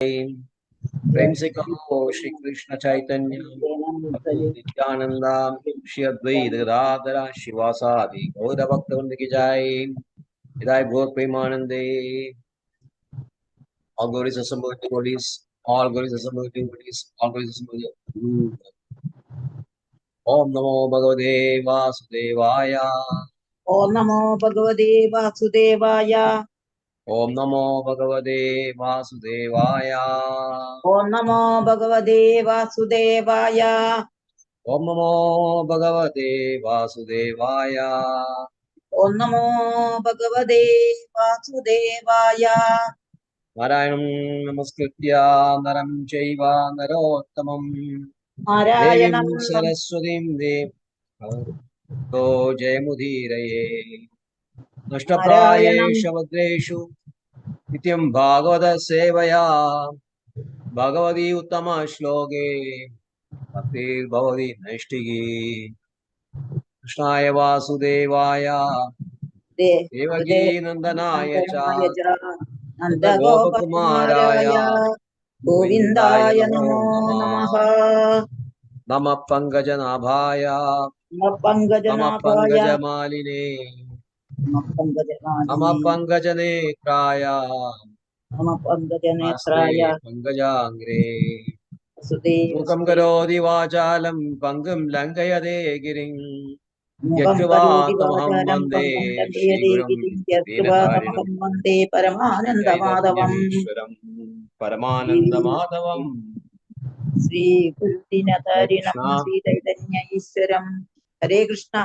प्रेम से कहो श्री कृष्ण चैतन्य प्रभु नित्यानंदा श्री अद्वैत गदाधर शिवासादि गौर भक्तवृंद की जय। हृदय गौर प्रेमानंदे। All glories assembled devotees, all glories assembled devotees, all glories assembled. Om Namo Bhagavate Vasudevaya. Om Namo Bhagavate Vasudevaya. Om Namo Bhagavate Vasudevaya. Om Namo Bhagavate Vasudevaya. Om Namo Bhagavate Vasudevaya. Om Namo Bhagavate Vasudevaya. Narayanam Namaskritya Naram Chaiva Narottamam Devim Narayanam Saraswatim Dev Jayamudhiraye Narayanam Nashtaprayeshu Vadreshu Nityam Bhagavata Sevaya Bhagavati Uttama Shloke Bhaktir Bhavati Naishtigi Krishnaya Vasudevaya Devaki Nandanaya Cha Nanda Nanda Gopakumaraya Gopakumaraya Govindaya Govindaya Namo Namo Namah Namaha. Namah Pankajanabhaya Namah Pangajanabhaya Pankajamaline Namah Pangajanadini Pankajanetraya Namaste Pangajanetraya Pankajangre Sudeva Mukam Sudeva Karodi Vachalam Pangam Lankayade Giring Mukam Karoti Yatruvatamaham Vacharam Vande Pangam Shri Dandayade Gurum Girim Yatruvamaham Dinatarinam Vande Paramananda Madhavam Jaivatmyanishwaram Paramananda Madhavam Sri Hare Gurudinatarinam Krishna. Sri Daitanya Iswaram. Hare Krishna.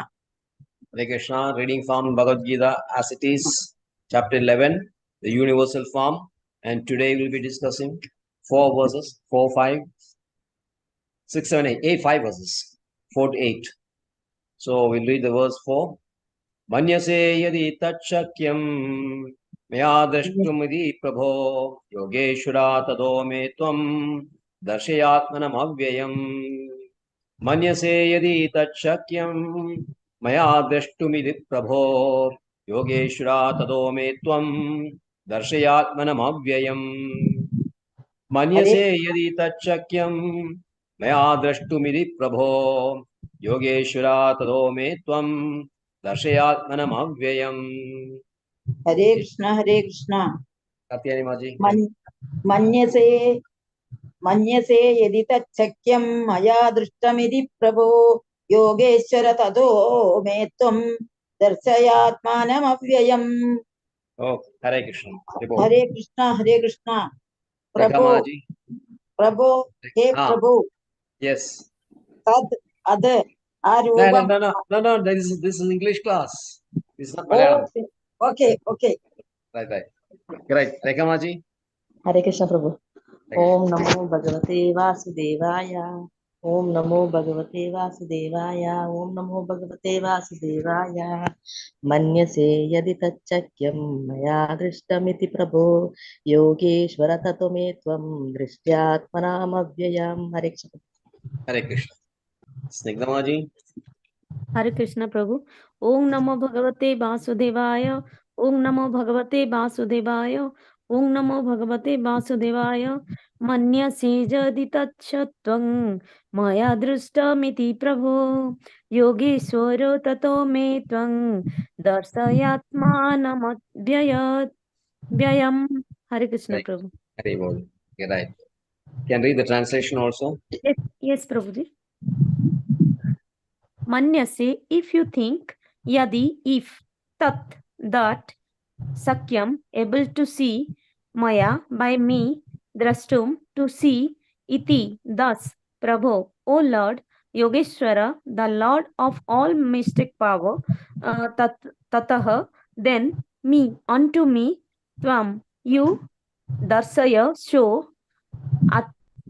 Hare Krishna, reading from Bhagavad Gita as it is, chapter 11, the universal form. And today we will be discussing 4 verses, 4, 5, 6, 7, 8, 8 5 verses, 4 to 8. So we'll read the verse 4. Manyase yadi tachakyam maya drashtumidi prabho yogeshura tado me tvam darshayatmanam avyayam. Manyase yadi tachakyam maya drashtumidi prabho yogeshura tado me tvam darshayatmanam avyayam. Manyase yadi tachakyam maya drashtumidi prabho yogeshura tado me tvam darshayatmanam avyayam. Hare Krishna. Hare Krishna. Katyani Maji. Manyase मन्यसे यदि तच्छक्यं मया दृष्टमिति प्रभो योगेश्वर ततो मे त्वं दर्शयात्मानमव्ययम्. Oh, Hare Krishna. हरे कृष्णा हरे कृष्णा. प्रभो प्रभो हे प्रभु. Yes. तद अद No, आरूपम. no, no, no, no, no. This is English class. This is not Malayalam. Okay, okay. Right. Rekha Maji. हरे कृष्ण प्रभु. ओम नमो भगवते वासुदेवाय. ओम नमो भगवते वासुदेवाय. ओम नमो भगवते वासुदेवाय. मन्यसे यदि तच्चक्यं मया दृष्टमिति प्रभो योगेश्वर ततो मे त्वं दृष्ट्यात्मनामव्ययम्. हरे Krishna. Hare Krishna. Snigdha Maji. हरे कृष्ण प्रभु. ओम नमो भगवते वासुदेवाय. ओम नमो भगवते वासुदेवाय. ओम नमो भगवते वासुदेवाय. मन्यसे यदि तच्छत्वं मया दृष्टमिति प्रभो योगेश्वर ततो मे त्वं दर्शयात्मानमव्ययम्. हरे कृष्ण प्रभु. Hare Bol. Right. Can read the translation also. Yes Prabhuji. Manyase, if you think, yadi, if, tat, that, sakyam, able to see, maya, by me, drashtum, to see, iti, thus, prabho, O Lord, Yogeshwara, the Lord of all mystic power, tataha, then, me, unto me, tvam, you, darsaya, show,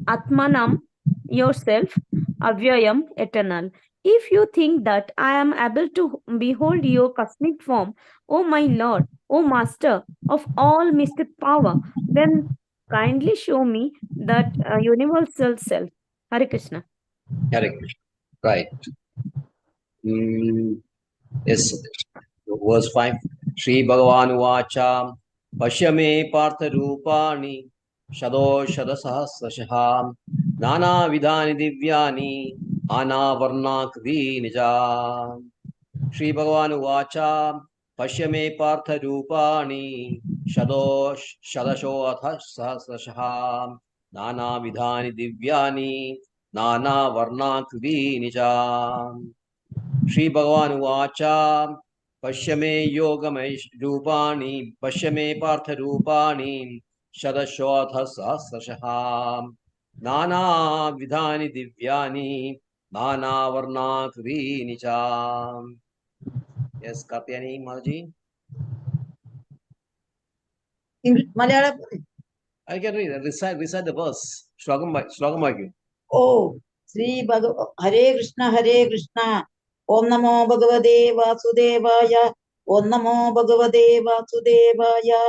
atmanam, yourself, avyayam, eternal. If you think that I am able to behold your cosmic form, O my Lord, O Master of all mystic power, then kindly show me that universal self. Hare Krishna. Hare Krishna. Right. Yes. Verse 5. Shri Bhagavan Vacha Pashyame Partha Rupani शतोषधसहस्रशः नानाविधानि दिव्यानि नानावर्णाकृतीनि च श्रीभगवानुवाच पश्य मे पार्थरूपाणि शतशोऽथ सहस्रशः नानाविधानि दिव्यानि नानावर्णाकृतीनि च श्रीभगवानुवाच पश्य मे योगमैरूपाणि पश्य मे पार्थरूपाणि शतशोऽथ सहस्रशः नानाविधानि दिव्यानि नानावर्णाकृतीनि च Yes, Katyani Maji. Malayalam. I can read. Recite the verse. Shlokam Bhagyu. Oh, Sri Hare Krishna, Om Namo Bhagavate Vasudevaya, Om Namo Bhagavate Vasudevaya,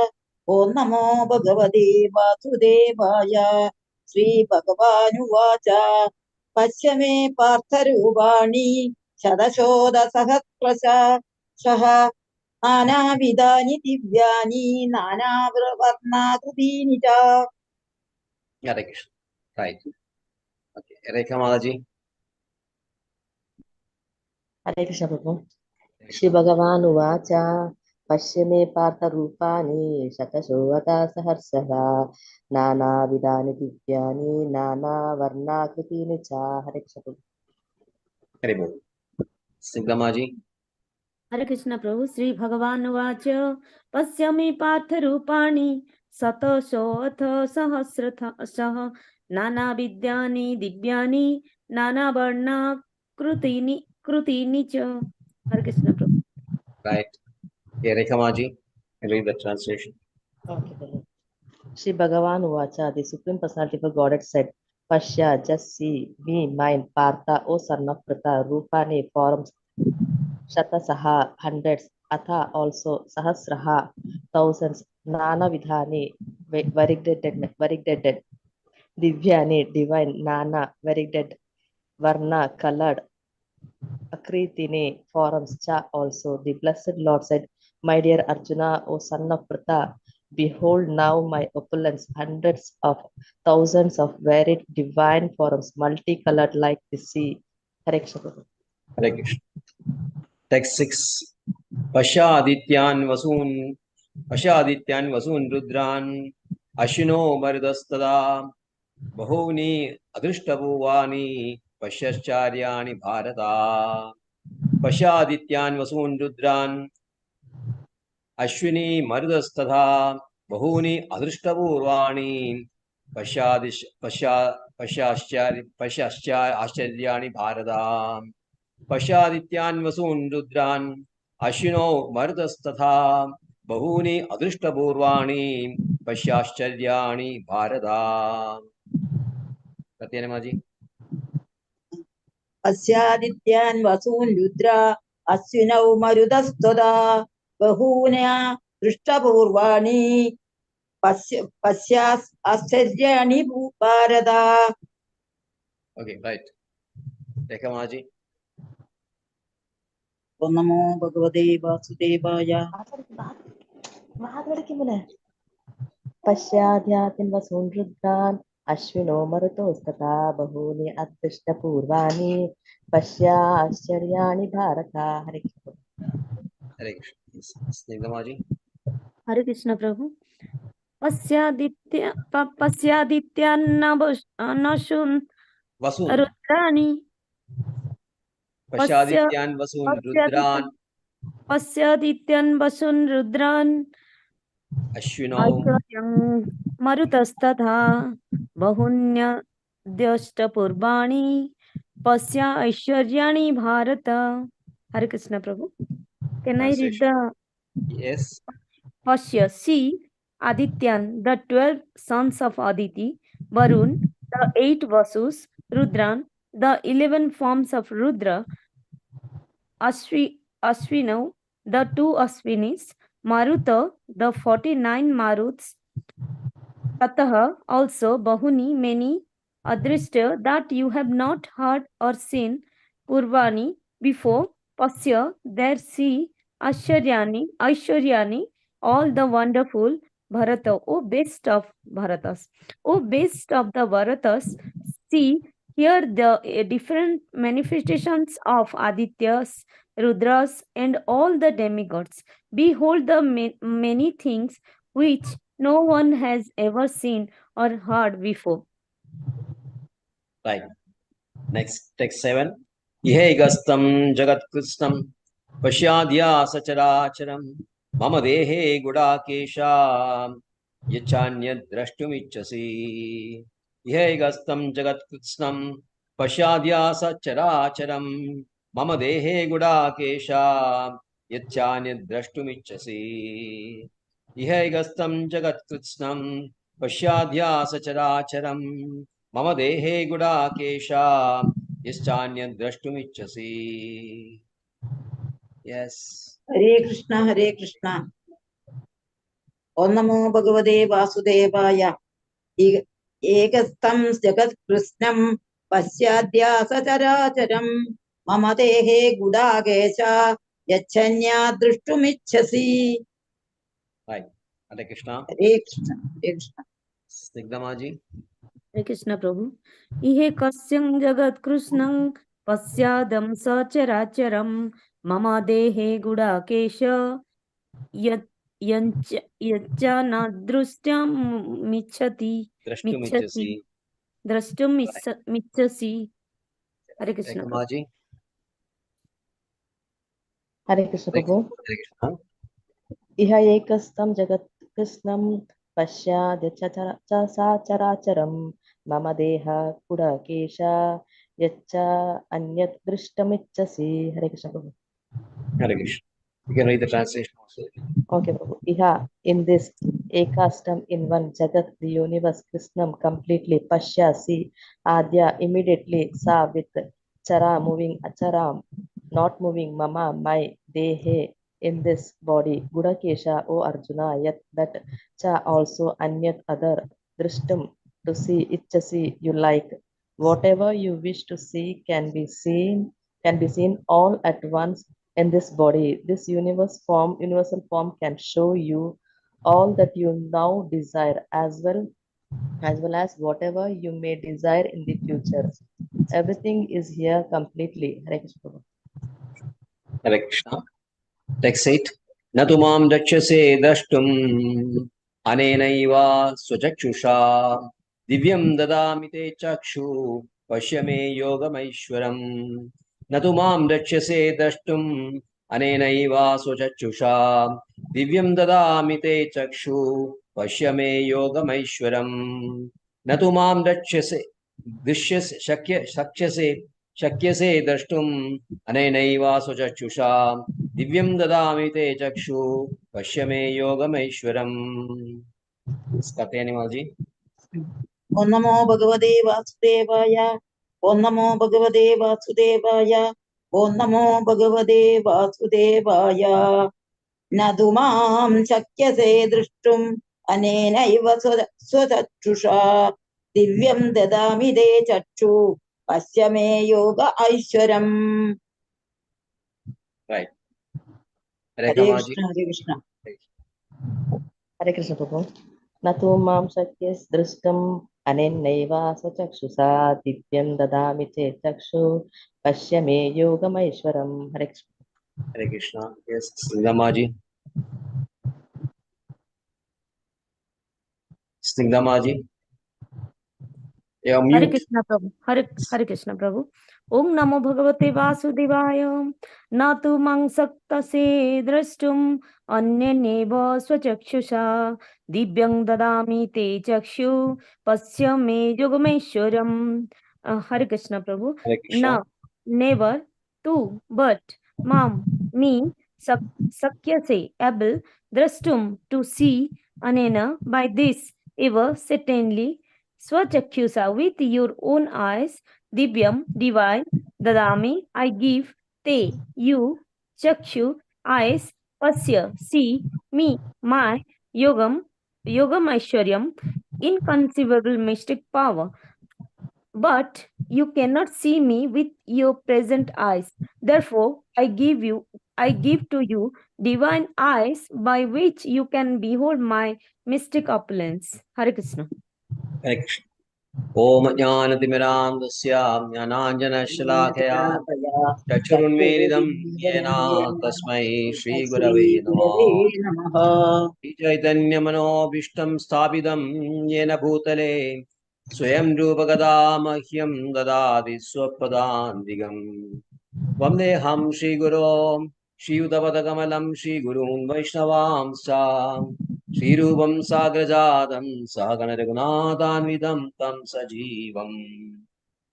Om Namo Bhagavate Vasudevaya, Sri Bhagavanu Vacha, Pasyame Partharubani, Shadashoda Sahasrasha, Shaha, Nana Vidani Divyani, Nana Varna Kudinita. Hare Krishna. Right. Okay. Rekha Mataji. Hare Krishna Prabhu. Shri Bhagavan Uvacha Pashya me Partha Rupani Shatashovata Saharsara Nana Vidani Divyani Nana Varna Kritini Cha. Hare Krishna Prabhu. Hare Bol. Siddhamaji. हरे कृष्ण प्रभु श्री भगवान उवाच पश्यामि पार्थ रूपाणि शतशोऽथ सहस्रशः नाना विद्यानि दिव्यानि नाना वर्णाकृतीनि च हरे कृष्ण प्रभु. Right. Okay, Rekha Maji. Read the translation. Okay, Prabhu. Shri Bhagavan Uvacha, the Supreme Personality of Godhead said, Pashya, just see, me, mine, Partha, O son of Pritha, Rupani, forms, Shatasaha, hundreds, Atha also, Sahasraha, thousands, Nana Vidhani, variegated, Divyani, divine, Nana, variegated, Varna, colored, Akritini, forms, Cha also. The Blessed Lord said, My dear Arjuna, O son of Pritha, behold now my opulence, hundreds of thousands of varied divine forms, multicolored like the sea. Hare Krishna. Hare Krishna. Text 6. Pashyadityan vasun rudran ashino maridastada bahuni adrishtabhuvani pasyacharyani bharata Pashyadityan vasun rudran Ashwini Marudastadha Bahuni Adrishtabhurvani Pashaschari Bharada Pashyadityan Vasun Rudran Ashwino Marudastatha Bahuni Adrishtabhurvani Pashaschari Bharada Satyanamaji. अस्यादित्यान् वसून् Rudra अश्विनौ मरुतस्तदा बहून्या दृष्टपूर्वाणि पश्याश्चर्याणि Bharat. Okay, right. Rekamaji. Om Namo Bhagavate Vasudevaya. Pashyadhyatin vasun rudran Ashwino marutostata bahuni adrishtapurvani Pashya ascharyani bharata. Hare Krishna. Hare Krishna. Snigdhamaji. Hare Krishna Prabhu पश्यादित्यान्नशून् Vasun. रुद्राणि Pashyadityan Vasun Rudran पश्यादित्यान् वसून् रुद्रान् Ashwino ऐश्वर्यं मरुतस्तथा बहुन्यद्यष्टपूर्वाणि पश्य ऐश्वर्याणि भारत. हरे कृष्ण प्रभु. Can I read the Yes. Pashya? See Adityan, the 12 sons of Aditi, Varun, the 8 Vasus, Rudran, the 11 forms of Rudra, Ashwinav, the 2 Ashwinis, Maruta, the 49 Maruts, Tataha, also Bahuni, many, Adrishta, that you have not heard or seen, Purvani, before, Pasya, there see, Aisharyani, all the wonderful, Bharata, O best of Bharatas, O best of the Bharatas, see here the different manifestations of Adityas, Rudras, and all the demigods. Behold the many things which no one has ever seen or heard before. Right. Next, text 7. Ihegastam jagat kristam pashyadya sacharacharam mama dehe gudakesha yachanya drashtumichasi. Ihegastam jagat kristam pashyadya sacharacharam mama dehe gudakesha yachanya drashtumichasi. Ihegastam jagat kristam pashyadya sacharacharam mama dehe gudakesha yashchanya drashtumichasi. Yes. Hare Krishna, Hare Krishna. Om Namo Bhagavate Vasudevaya. Ekastam Jagat Krishnam Pasyadya Sacharacharam Mama Dehe Gudagesha Yachanya Drishtumichasi. Right. Hare Krishna. Hare Krishna, Hare Krishna. Snigdhamaji. Hare Krishna Prabhu. Ihe kasyam jagat krishnam pasyadam sacharacharam mama dehe gudakesha yaccha na drustyam michati Drashtumichasi. drashtum michasi. Hare Krishna Prabhu. Ekamaji. Hare Krishna Prabhu. Hare Krishna. Iha ekastam jagat krishnam pashyadya sacharacharam mama deha kudakesha yaccha anyat drishtamicchasi. Hare Krishna Prabhu. Hare Krishna. You can read the translation also. Okay, Prabhu. Iha, in this ekastam in one jagat, the universe Krishnam completely Pashya, see, Adya immediately saw with Chara moving Acharam, not moving Mama, my Dehe in this body, Gudakesha, O Arjuna, yet that Cha also Anyat other Drishtam to see, Ichasi you like. Whatever you wish to see can be seen all at once in this body. This universal form can show you all that you now desire as well as whatever you may desire in the future. Everything is here completely. Hare Krishna. Hare Krishna. Text 8. Natumam dakshase drashtum anenaiva swachakshusha divyam dadami te chakshu pashyame yogamaishwaram. Natumam dakshase drashtum anenaiva swachakshusha divyam dadami te chakshu pashyame yogamaishwaram. Natumam dakshase दृश्यसे शक्यसे द्रष्टुम् अनेनैव स्वचक्षुषा दिव्यं ददामि ते चक्षु पश्य मे योगमैश्वरम्. Animal ji. Om Namo Bhagavate Vasudevaya. Om Namo Bhagavate Vasudevaya. Om Namo Bhagavate Vasudevaya. Nadumam Shakyase Drishtum Anenaiva Swachusha Divyam Dadami De Chakshu Pasyame Yoga Aishwaram. Right. Hare Krishna, Hare Krishna. Hare Krishna Prabhu. Natu mam shakyas drishtam anennaiva swachakshusha divyam dadami te chakshu pasya me yogamaishwaram. Hare Krishna. Hare Krishna. Yes, Snigdhamaji. Snigdhamaji. You are Hare mute. Krishna Prabhu. Hare Krishna Prabhu. Om Namo Bhagavate Vasudevaya. Na tu mang saktase drashtum anyaneva swachakshusha divyang dadami te chakshu pasya me yogameshwaram. Hare Krishna Prabhu. Hare Krishna. Now, never tu, but mam, me, sakyase, able, drashtum, to see, anena, by this, ever, certainly, Swachakshusa, with your own eyes, Divyam, divine, Dadami, I give, Te, you, Chakshu, eyes, Pasya, see, me, my, Yogam Aishwaryam, inconceivable mystic power. But you cannot see me with your present eyes. Therefore, I give you I give to you divine eyes by which you can behold my mystic opulence. Hare Krishna. Hare Krishna. Om Jnanatimirandasya Jnananjanashalakhaya Chakshurunmilidam Yena Tasmai Shri Gurave Namah. Shri Chaitanya Manobhishtam Sthapitam Yena Bhutale Swayam Rupa Mahyam Dadadi Swapadandigam Vandeham Shri Guru Shri Udavadagamalam Shri Gurun Vaishnavam Sam Shri Rupam Sagrajadam Sagana Raghunathanvidam Tam Sajivam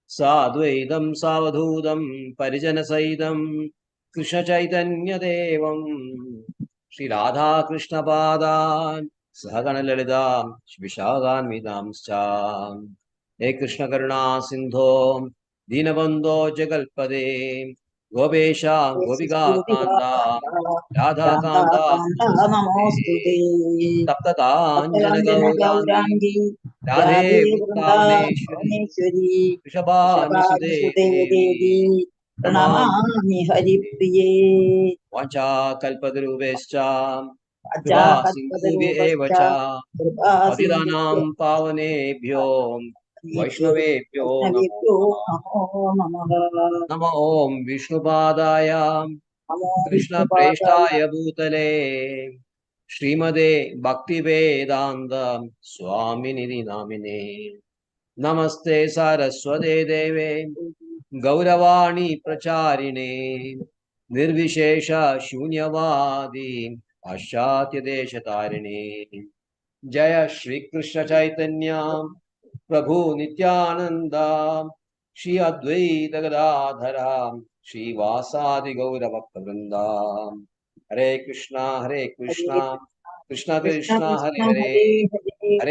Sadvaitam Savadhudam Parijana Saidam Krishna Chaitanya Devam Shri Radha Krishna Padan Sahagana Lalita Vishadhan Vidamscha He Krishna Karuna Sindho Dinabandho Jagalpade Gopesha Gopika Kanda Radha Kanda Namaste Tapta Kanjana Gaurangi Radhe Vrindavameshwari Rishabhanusude Devi Pranamami Haripriye Vancha Kalpadruvescha Kripa Sindhubhya Ajahatpadruvascha Evacha Kripasindhubhya Patidanam Pavanebhyo Vaishnavebhyo Namo Vaishnavibhyo Namaha Namo Namaha Nama Om Vishnupadaya Namo Krishna Vishnupadaya Preshtaya Bhutale Srimade Bhaktivedanta Swaminidhi Namine Namaste Saraswate Deve Gauravani Pracharine Nirvishesha Shunyavadi Ashatya Deshatarine Jaya Shri Krishna Chaitanya Prabhu Nityananda Shri Advaita Gadadhara Shri Vasadi Gaurava Hare Krishna Hare Krishna Krishna Krishna Krishna Hare Krishna Hare Hare Hare Hare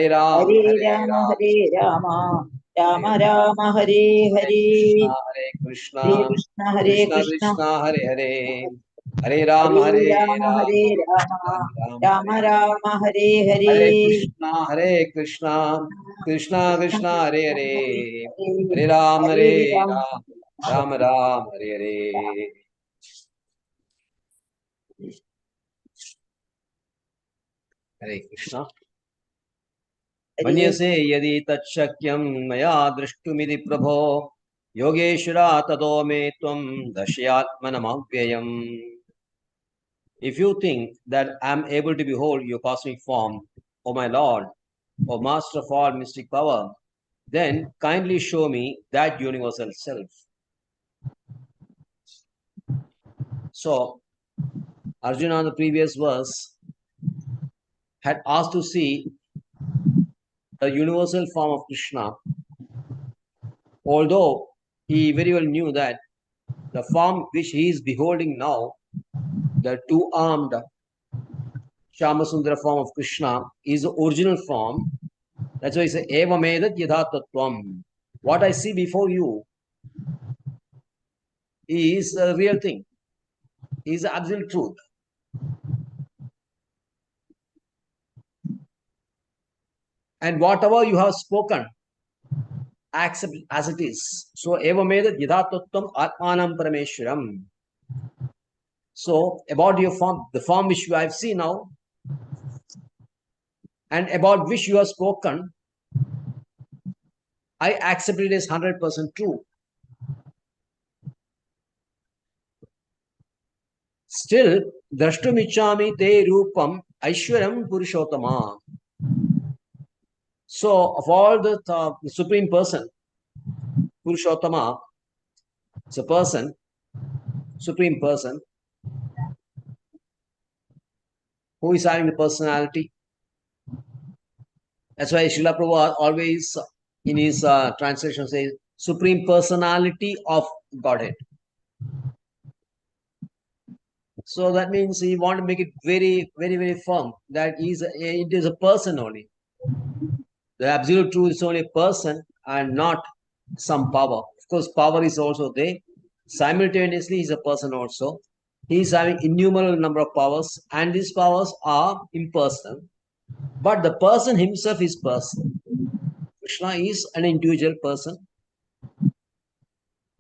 Ram Hare Hare Rama Ram Hare Rama Hare Rama Rama Hare Hare Hare Hare Krishna Krishna Hare Krishna Krishna Krishna Hare Hare Hare Hare Rama Ram Hare Ram Rama Ram Hare Rama Rama Hare Hare Hare Krishna Hare Krishna Krishna Krishna Krishna Krishna Hare Hare Hare Hare Hare Ram Hare Hare Rama Ram Ram Ram Hare Hare Hare Krishna Hare Manyase yadi tatshakyam maya drishtumidi prabho Yogeshwara tato me tvam dashyatmanamavyayam. If you think that I am able to behold your cosmic form, O my Lord, O Master of all mystic power, then kindly show me that universal self. So, Arjuna in the previous verse had asked to see the universal form of Krishna, although he very well knew that the form which he is beholding now, the two-armed Shamasundara form of Krishna, is the original form. That's why he says, Eva Medat Yadhatatvam. What I see before you is the real thing, is the absolute truth. And whatever you have spoken, accept as it is. So, Eva Medat Yadhatatvam Atmanam Parameshwaram. So, about your form, the form which you have seen now, and about which you have spoken, I accept it as 100% true. Still, drashtumichami te rupam aishwaram purushottama. So, of all the Supreme Person, Purushottama, it's a person, Supreme Person, who is having the personality. That's why Srila Prabhupada always in his translation says, Supreme Personality of Godhead. So that means he want to make it very, very, very firm that it is a person only. The absolute truth is only a person and not some power. Of course, power is also there. Simultaneously, he is a person also. He is having innumerable number of powers, and these powers are impersonal. But the person himself is personal. Krishna is an individual person.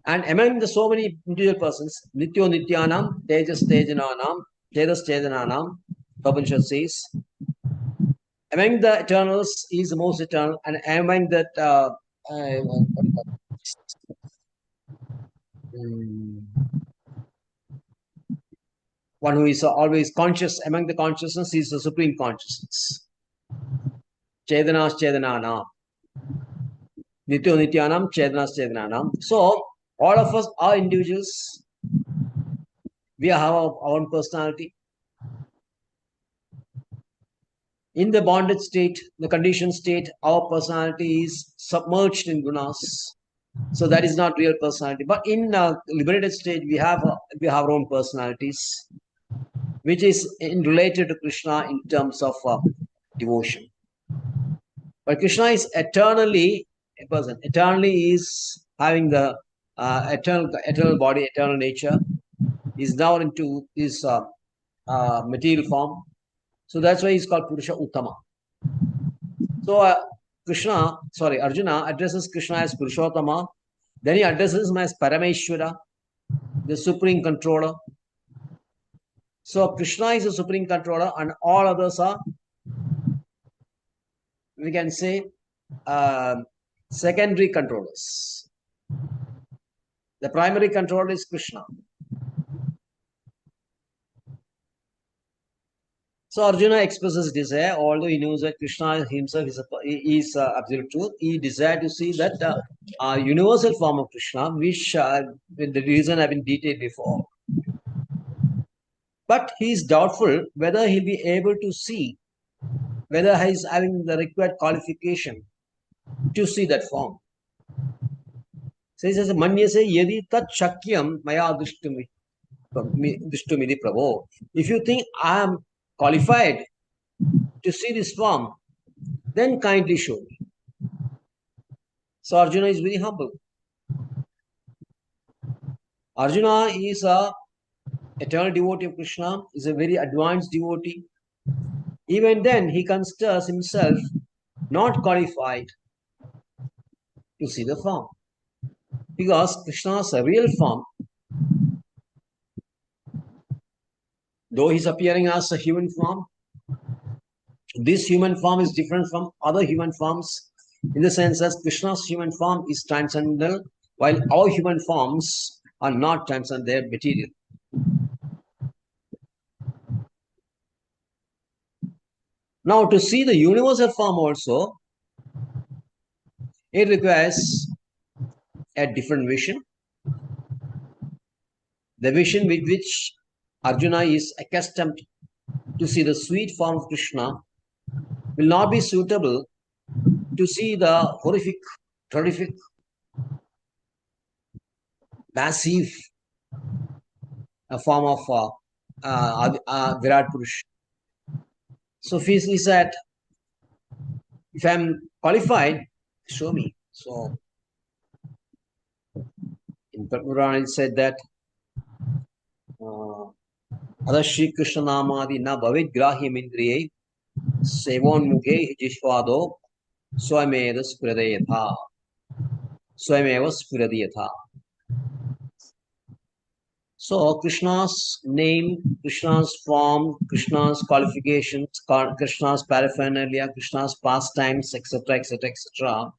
And among the so many individual persons, Nityo Nityanam, Tejas Tejananam, Tejas Tejananam, Upanishad says, among the eternals, he is the most eternal, and among that, one who is always conscious, among the consciousness, is the supreme consciousness. Chedanas Chedananam. Nityo Nityanam, Chedanas Chedananam. So, all of us are individuals. We have our own personality. In the bonded state, the conditioned state, our personality is submerged in gunas. So that is not real personality. But in liberated state, we have our own personalities, which is related to Krishna in terms of devotion. But Krishna is eternally a person. Eternally is having the eternal body, eternal nature. Is now into his material form. So that's why he's called Purusha Uttama. So Arjuna addresses Krishna as Purushottama. Then he addresses him as Parameshwara, the supreme controller. So Krishna is the supreme controller, and all others are, we can say, secondary controllers. The primary controller is Krishna. So Arjuna expresses desire, although he knows that Krishna himself is absolute truth. He desired to see that universal form of Krishna, which with the reason have been detailed before. But he is doubtful whether he'll be able to see, whether he's having the required qualification to see that form. So he says, Manyase yadi tat shakyam maya drishtumi prabho. If you think I am qualified to see this form, then kindly show me. So Arjuna is very humble. Arjuna is a eternal devotee of Krishna, is a very advanced devotee. Even then, he considers himself not qualified to see the form. Because Krishna's real form, though he's appearing as a human form, this human form is different from other human forms in the sense that Krishna's human form is transcendental, while our human forms are not transcendental, they're material. Now, to see the universal form also, it requires a different vision. The vision with which Arjuna is accustomed to see the sweet form of Krishna will not be suitable to see the horrific, terrific, massive form of Virat Purush. So he said, if I'm qualified, show me. So in Purana it said that Adashri Krishna Namadi na bhavid grahyam indriye sevon mukhe jishvado swameva spradayatha. Swameva spradayatha. So Krishna's name, Krishna's form, Krishna's qualifications, Krishna's paraphernalia, Krishna's pastimes, etc., etc., etc.,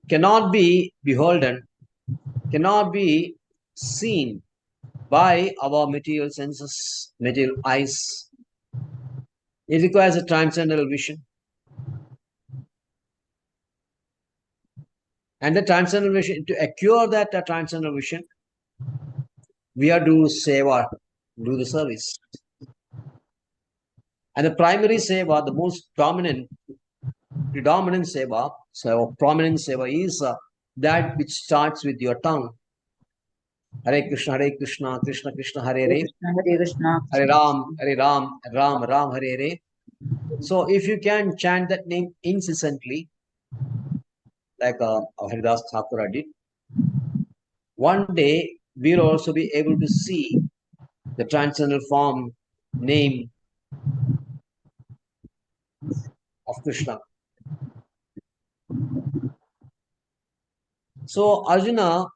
cannot be beholden, cannot be seen by our material senses, material eyes. It requires a transcendental vision. And the transcendental vision, to acquire that transcendental vision, we are to seva, do the service. And the primary seva, the most predominant seva, so prominent seva is that which starts with your tongue. Hare Krishna, Krishna Krishna, Hare Hare. Hare Krishna. Hare Ram, Ram Ram, Hare Hare. So if you can chant that name incessantly, like Haridas Thakura did, one day we'll also be able to see the transcendental form, name of Krishna. So Arjuna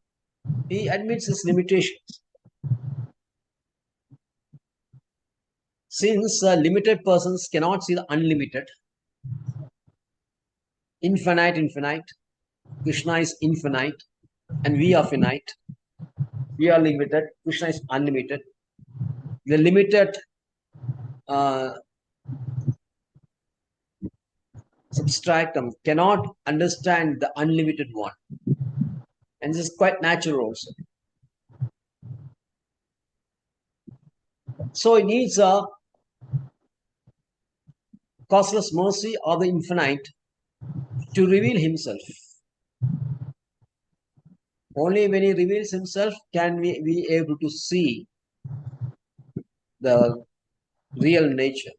He admits his limitations. Since limited persons cannot see the unlimited, infinite, Krishna is infinite, and we are finite. We are limited. Krishna is unlimited. The limited substratum cannot understand the unlimited one. And this is quite natural also. So it needs a causeless mercy of the infinite to reveal himself. Only when he reveals himself can we be able to see the real nature.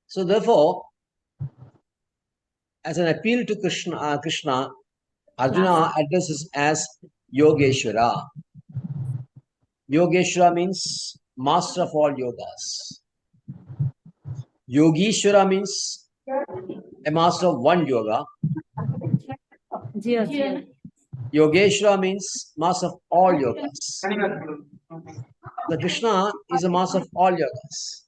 So therefore, as an appeal to Krishna, Arjuna addresses as Yogeshwara. Yogeshwara means master of all yogas. Yogeshwara means a master of one yoga. Yogeshwara means master of all yogas. The Krishna is a master of all yogas.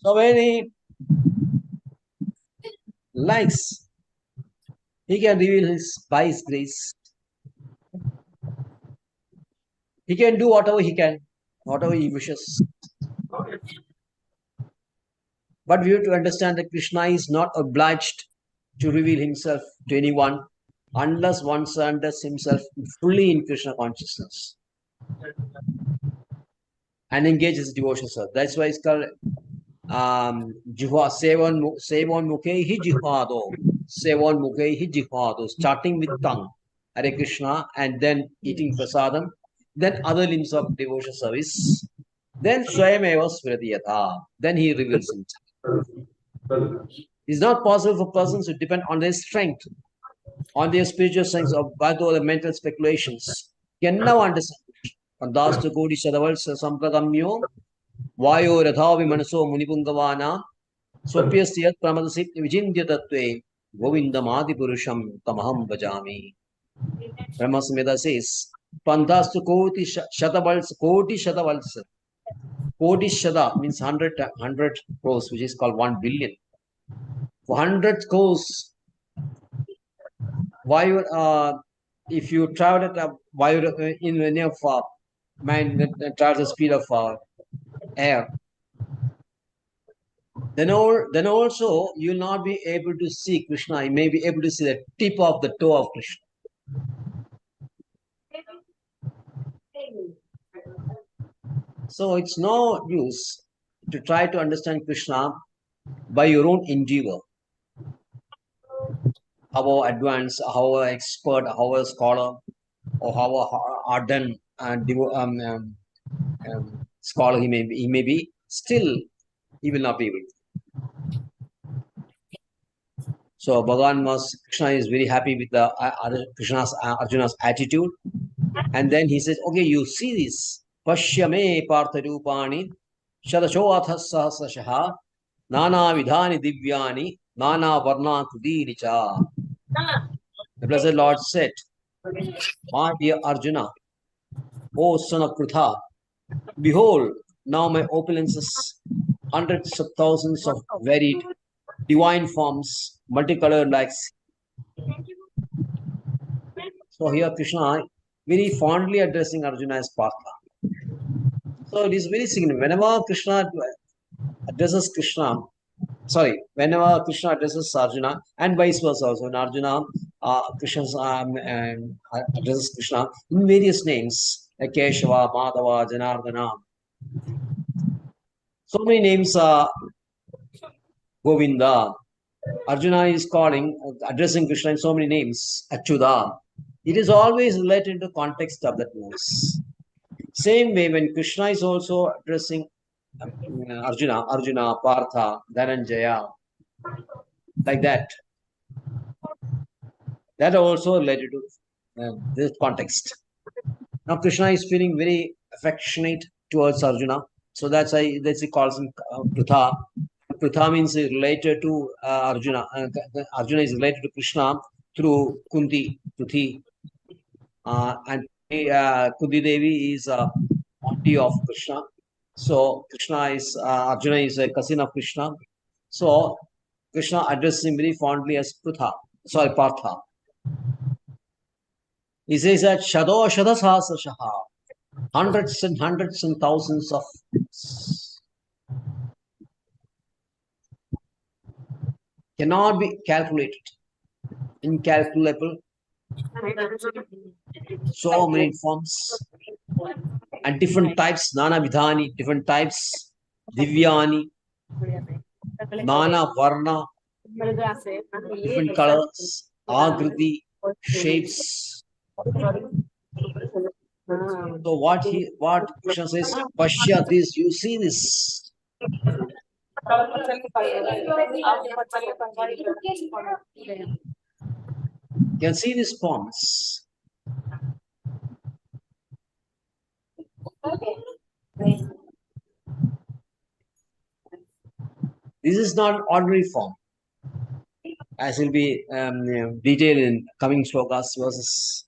So when he likes, he can reveal by his grace. He can do whatever he can, whatever he wishes. But we have to understand that Krishna is not obliged to reveal himself to anyone unless one surrenders himself fully in Krishna consciousness and engages devotion service. That's why it's called Sevan Mukhe Jihado. Sevan Mukhe Jihado. Starting with tongue, Hare Krishna, and then eating prasadam, then other limbs of devotion service. Then Swayameva Sviratiyata. Then he reveals himself. It's not possible for persons to depend on their strength, on their spiritual strength, or by the mental speculations. Can now understand. Dasa Kodi Shadavalsa Sampradamyo Vayo Radhavi Manaso Munipungavana Swapyasya Pramadasip Vijindya Tatve Govindamadi Purusham Tamaham Bajami. Brahmasmeda says, Pandastu Koti Shatavalsa Koti Shatavalsa. Koti Shada means 100 crores, which is called 1 billion. For 100 crores, if you travel at a in near travels the speed of air, then also you will not be able to see Krishna. You may be able to see the tip of the toe of Krishna. So it's no use to try to understand Krishna by your own endeavor. How advanced, how expert, how a scholar, or how ardent scholar he may be, still he will not be able to. So Krishna is very happy with the Arjuna's attitude, and then he says, "Okay, you see this, Pashyame Partharupani, Shadashoathas Sahasashaha, Nana Vidhani Divyani, Nana Varna Kudiricha." The blessed Lord said, "My dear Arjuna, O son of Prutha, behold, now my opulences, hundreds of thousands of varied divine forms, multicolored like." So here Krishna very fondly addressing Arjuna as Partha. So it is very significant. Whenever Krishna addresses Arjuna, and vice versa also, when Arjuna addresses Krishna in various names, like Keshava, Madhava, Janardana. So many names are Govinda. Arjuna is addressing Krishna in so many names, Achyuta. It is always related to context of that names. Same way, when Krishna is also addressing Arjuna, Partha, Dhananjaya, like that. That also related to this context. Now Krishna is feeling very affectionate towards Arjuna. So that's why he calls him Pritha. Pritha means related to Arjuna. Arjuna is related to Krishna through Kunti, Pruthi. And Kunti Devi is auntie of Krishna. So Krishna is Arjuna is a cousin of Krishna. So Krishna addresses him very fondly as Partha. He says that Shado Shada Sahasrashaha, hundreds and thousands of cannot be calculated, incalculable, so many forms and different types, Nana Vidhani, different types, Divyani, Nana Varna, different colors, Agriti, shapes. So what Krishna says, Pashya this, you see this. You can see these forms. This is not ordinary form, as will be detailed in coming slokas verses.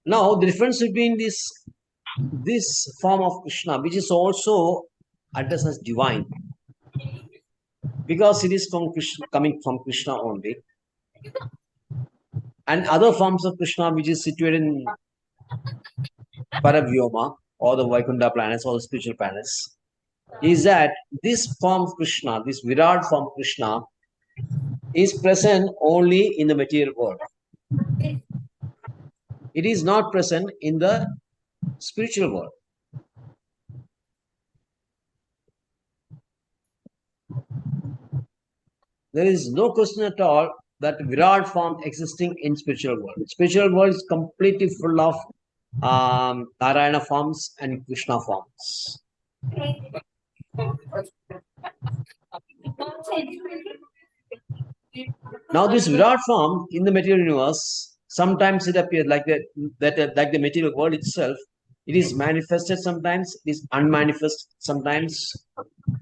Now, the difference between this form of Krishna, which is also addressed as divine, because it is from Krishna, coming from Krishna only, and other forms of Krishna, which is situated in Paravyoma, or the Vaikuntha planets, or the spiritual planets, is that this form of Krishna, this Virat form of Krishna, is present only in the material world. It is not present in the spiritual world. There is no question at all that Virat form existing in spiritual world. Spiritual world is completely full of Narayana forms and Krishna forms. Now this Virat form in the material universe, sometimes it appears like like the material world itself. It is manifested sometimes, it is unmanifested sometimes,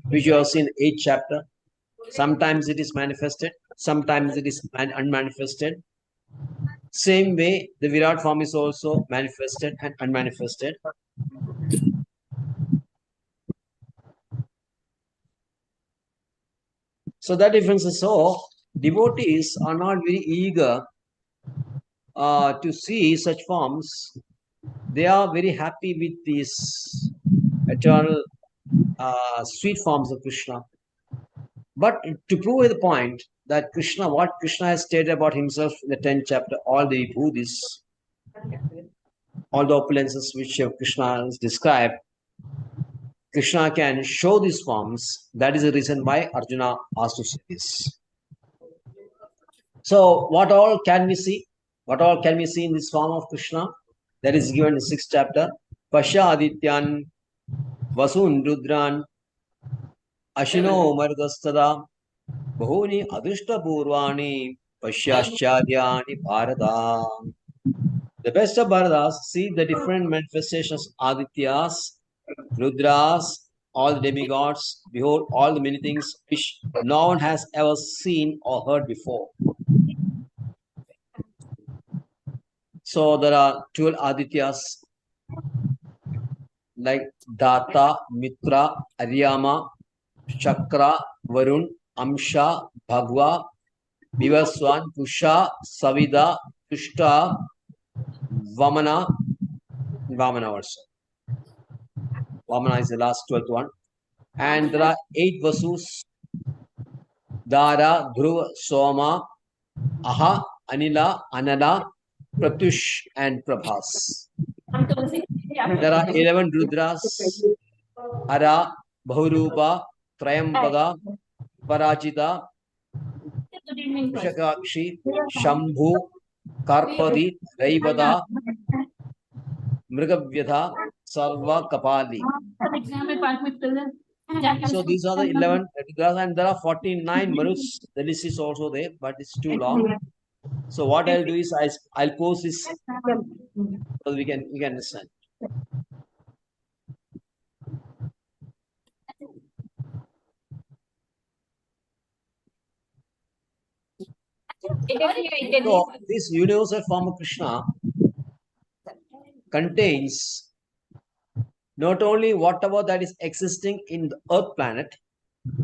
which you have seen 8th chapter. Sometimes it is manifested, sometimes it is unmanifested. Same way, the Virat form is also manifested and unmanifested. So that difference is so, devotees are not very eager to see such forms. They are very happy with these eternal sweet forms of Krishna. But to prove the point that Krishna, what Krishna has stated about himself in the 10th chapter, all the Vibhudis, all the opulences which Krishna has described, Krishna can show these forms. That is the reason why Arjuna asked to see this. So what all can we see? What all can we see in this form of Krishna? That is given in the 6th chapter. Pasha Adityan, Vasun Rudran, Ashino Mardastada, Bahuni Adrishta Purvani, Pashyascharyani Bharata. The best of Bharatas see the different manifestations, Adityas, Rudras, all the demigods, behold all the many things which no one has ever seen or heard before. So there are 12 Adityas like Data, Mitra, Aryama, Chakra, Varun, Amsha, Bhagwa, Vivaswan, Pusha, Savida, Tushta, Vamana also. Vamana is the last 12th one. And there are 8 Vasus, Dara, Dhruva, Soma, Aha, Anila, Anala, Pratyush, and Prabhas. There are 11 Rudras, Hara, Bahurupa, Trayambaka, Parajita, Shakakshi, Shambhu, Karpadi, Raivada, Mrigavyatha, Sarva, Kapali. So these are the 11 Rudras, and there are 49 Maruts. The list is also there, but it's too long. So what I'll do is I'll post this so we can understand. So this universal form of Krishna contains not only whatever that is existing in the earth planet,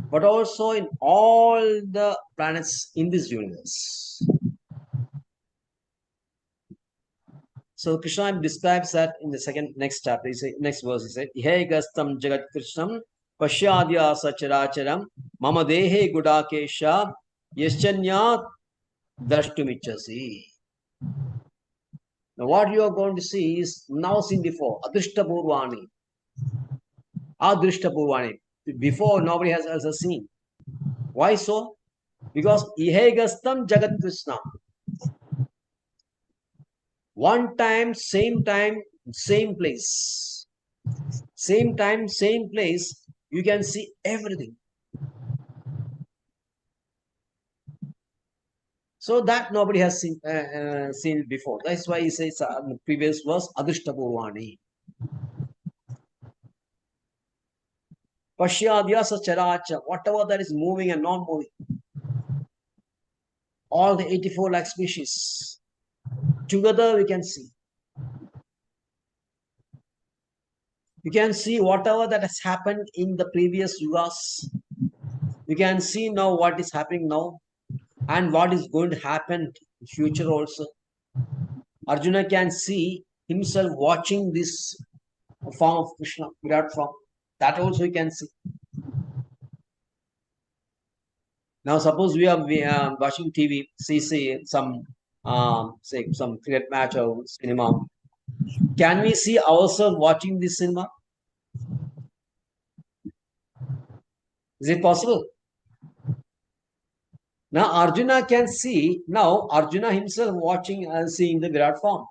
but also in all the planets in this universe. So Krishna describes that in the next chapter. He said, next verse, he said, "He gastam jagat krishnam pashyadya sacharacharam mama dehe gudakesha yaschanyat drashtumichasi." Now what you are going to see is now seen before, adrishta purvani. Adrishta purvani. Before nobody has also seen. Why so? Because ihe gastam jagat krishnam. One time, same place. Same time, same place, you can see everything. So that nobody has seen it before. That's why he says in the previous verse, Adrishta Purvani. Pashyadhyasa Characha, whatever that is moving and non moving. All the 84 lakh species. Together we can see. You can see whatever that has happened in the previous yugas. You can see now what is happening now and what is going to happen in future also. Arjuna can see himself watching this form of Krishna, Virat form. That also you can see. Now, suppose we are watching TV, see some say some cricket match or cinema. Can we see ourselves watching this cinema? Is it possible? Now Arjuna can see. Now Arjuna himself watching and seeing the Virat form.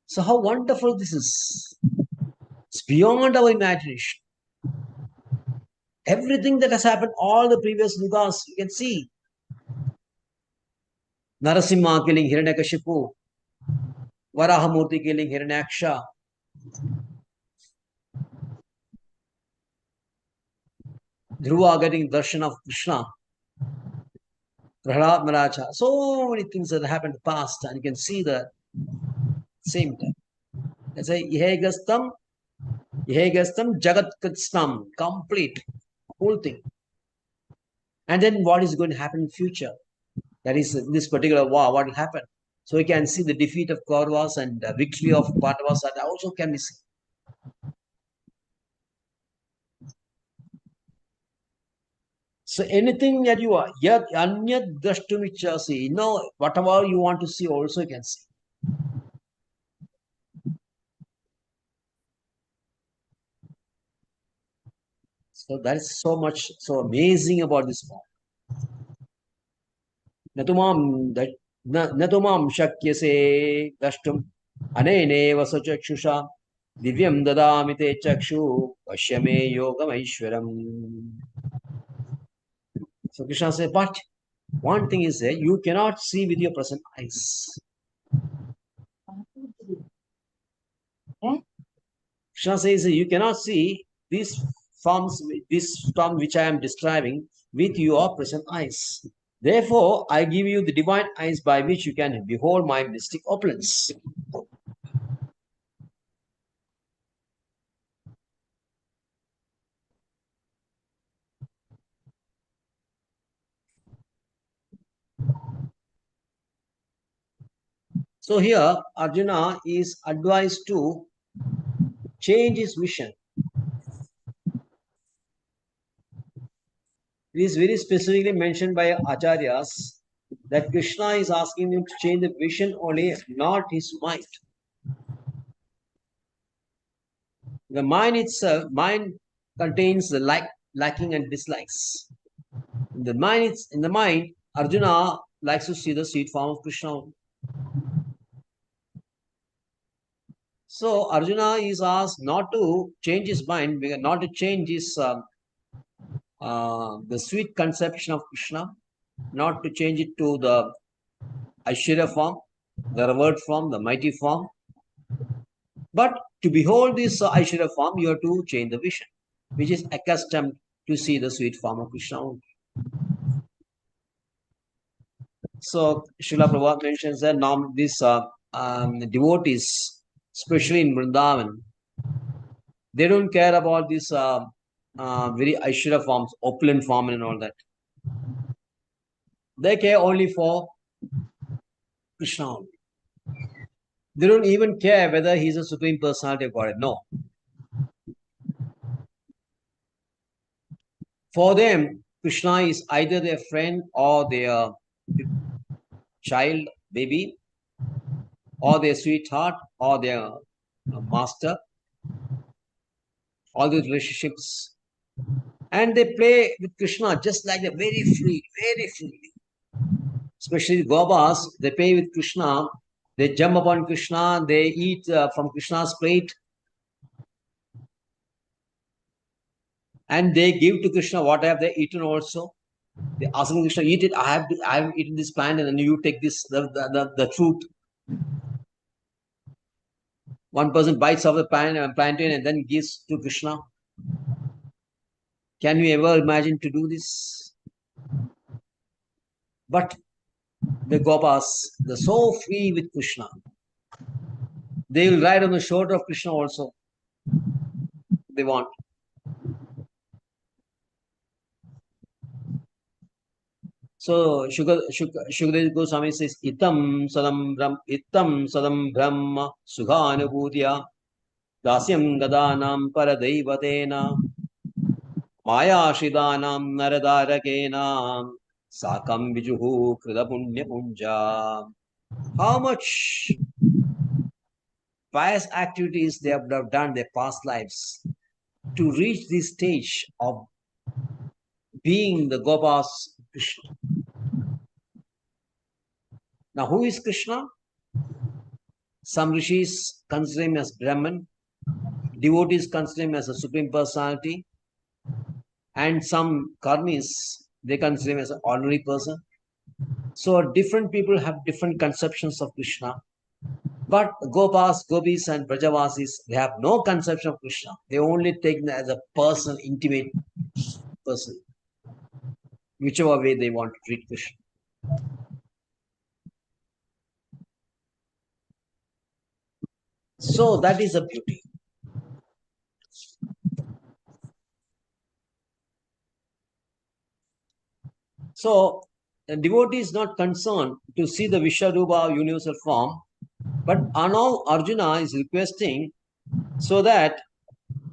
So how wonderful this is! It's beyond our imagination. Everything that has happened, all the previous yugas, you can see. Narasimha killing Hiranyakashipu, Varahamurti killing Hiranyaksha, Dhruva getting darshan of Krishna, Prahlad Maharaja. So many things that happened in the past, and you can see the same time. Let's say Ihegastam Jagat Kritsnam, complete, whole thing. And then what is going to happen in future? That is this particular war, what will happen? So you can see the defeat of Kauravas and the victory of Pandavas, that also can be seen. So anything that you are, yat anyat drashtumichasi, whatever you want to see also you can see. So that is so amazing about this form. Natumam shakyase drashtum aneneva sachakshusham divyam dadami te chakshu pashyame yogam aishwaram. So Krishna says, but one thing is that you cannot see with your present eyes. Krishna says you cannot see these forms, this form which I am describing with your present eyes. Therefore, I give you the divine eyes by which you can behold my mystic opulence. So here, Arjuna is advised to change his vision. It is very specifically mentioned by Acharyas that Krishna is asking him to change the vision only, not his mind. The mind itself, mind contains the liking and dislikes. In the mind, Arjuna likes to see the sweet form of Krishna. So Arjuna is asked not to change his mind, not to change his the sweet conception of Krishna, not to change it to the Aishwarya form, the revered form, the mighty form. But to behold this Aishwarya form, you have to change the vision, which is accustomed to see the sweet form of Krishna only. So Srila Prabhupada mentions that now these devotees, especially in Vrindavan, they don't care about this very Aishwarya forms, opulent form and all that. They care only for Krishna only. They don't even care whether he's a Supreme Personality of Godhead. No. For them, Krishna is either their friend or their child, baby, or their sweetheart, or their master. All these relationships. And they play with Krishna just like that, very freely, very freely. Especially Gobas, they play with Krishna. They jump upon Krishna. They eat from Krishna's plate. And they give to Krishna what have they eaten also. They ask Krishna, eat it. I have eaten this plant, and then you take this, the fruit. One person bites off the plantain and then gives to Krishna. Can you ever imagine to do this? But the Gopas, they're so free with Krishna. They will ride on the shoulder of Krishna also. They want. So Shukadeva Goswami says, Itam sadam brahma sughanubhutya dasyam gadanam paradaivatena maya shidanam naradarakena sakam vijuhu krida punya punja. How much pious activities they have done in their past lives to reach this stage of being the Gopas Krishna. Now, who is Krishna? Some rishis consider him as Brahman, devotees consider him as a Supreme Personality, and some karmis, they consider him as an ordinary person. So, different people have different conceptions of Krishna. But Gopas, Gopis, and Brajavasis, they have no conception of Krishna. They only take him as a personal, intimate person, whichever way they want to treat Krishna. So that is the beauty. So the devotee is not concerned to see the Vishwarupa universal form, but now Arjuna is requesting so that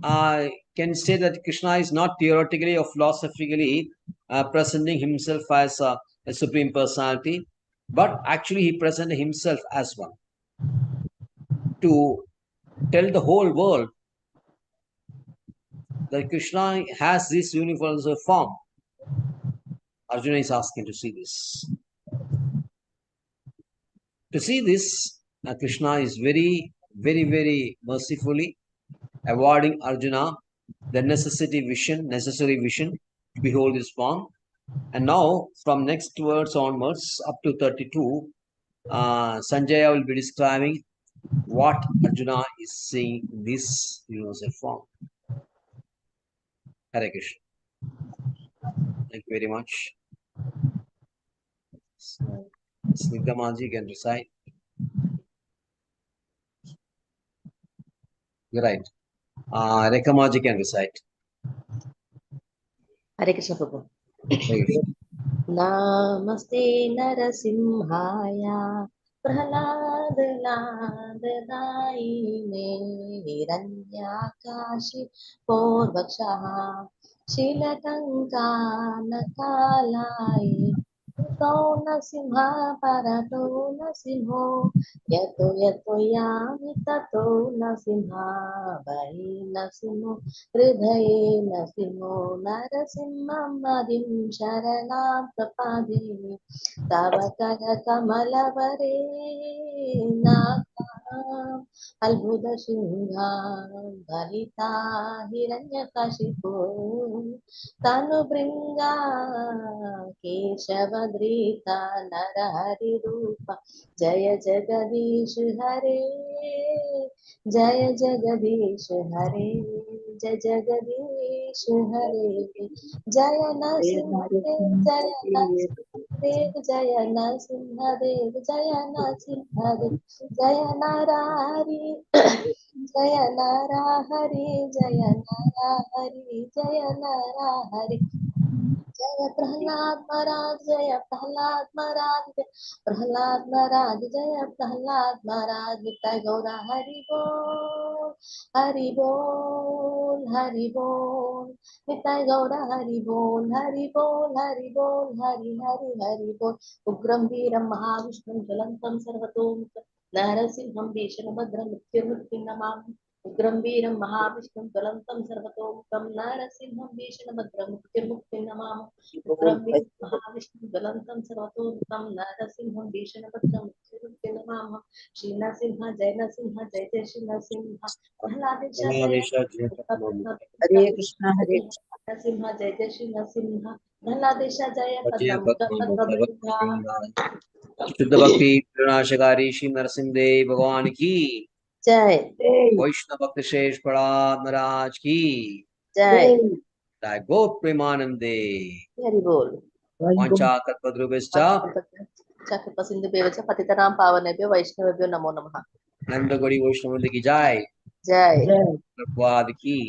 I can say that Krishna is not theoretically or philosophically presenting himself as a Supreme Personality, but actually he presented himself as one. To tell the whole world that Krishna has this universal form. Arjuna is asking to see this. To see this, Krishna is very, very, very mercifully awarding Arjuna the necessary vision to behold this form. And now, from next words onwards, up to 32, Sanjaya will be describing what Arjuna is seeing in this universal form. Hare Krishna. Thank you very much. So, Snigdhamaji can recite. You're right. Rekamaji can recite. Hare Krishna Prabhu. Hare Krishna. Namaste Narasimhaya Prahaladladayine Hiranyakashi Porvakshaha Shilakankanakalaye Uto Nasimha Parato Nasimho Yato Yato Yami Tato Nasimha Bhai Nasimho हृदये नसिमो नरसिंहमदिं शरणां प्रपदे तव कर कमलवरे नाथ अल्बुद सिंहा बलिता हिरण्यकशिपु तनुभृङ्गा केशवधृता नरहरिरूप जय जगदीश हरे जय जगदीश हरे जय जगदीश हरे जय नरसिंहदेव जय नरसिंहदेव जय नरसिंहदेव जय नरसिंहदेव जय नाराहरि जय नाराहरि जय नाराहरि जय नाराहरि जय प्रहलाद महाराज जय प्रहलाद महाराज जय प्रहलाद महाराज जय प्रहलाद महाराज निताय गौरा हरि बोल हरि बोल हरि बोल निताय गौरा हरि बोल हरि बोल हरि बोल हरि हरि हरि बोल उग्रं वीरं महाविष्णुं ज्वलन्तं सर्वतोमुखं नरसिंहं भीषणभद्रं मृत्युर्मृत्युं नमामि उग्रं वीरं महाविष्णुं ज्वलन्तं सर्वतोमुखं नरसिंहं भीषणभद्रं मृत्युर्मुक्तिं नमामि उग्रं वीरं महाविष्णुं ज्वलन्तं सर्वतोमुखं नरसिंहं भीषणभद्रं मृत्युर्मुक्तिं नमामि श्री नरसिंह जय श्री नरसिंह प्रहलादेश जय हरे कृष्णा नरसिंह जय श्री नरसिंह प्रहलादेश जय शुद्ध भक्ति विनाशकारी श्री नरसिंह देव भगवान की जय वैष्णव भक्त श्रेष्ठ प्रहलाद महाराज की जय जय गो प्रेमानंदे हरि बोल वांछा कल्पद्रुभ्यश्च चक्रपसिन्धुभ्यो पतितनां पावनेभ्यो वैष्णवेभ्यो नमो नमः नंदगौरी वैष्णव की जय जय प्रभुपाद की